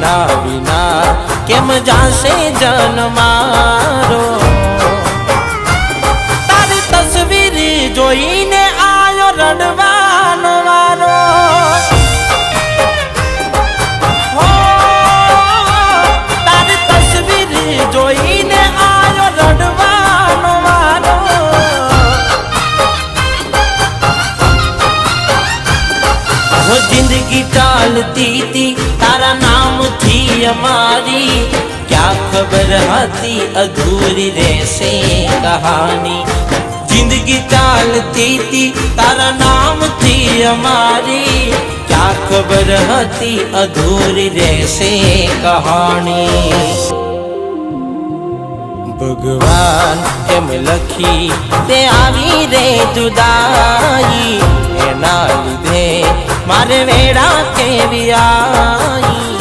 એના વિના કેમ જાશે જન્મારો તારી તસવીર જોઈને આયો રડવાનો વારો તારી તસવીર જોઈને આયો રડવાનો વારો जिंदगी चालती थी तारा नाम थी हमारी क्या खबर હતી अधूरी रहसे कहानी जिंदगी चालती थी तारा नाम थी हमारी क्या खबर હતી अधूरी रहसे कहानी भगवान एम लखी ते आवी रे जुदाई एना लीधे मारे वेड़ा केवी आई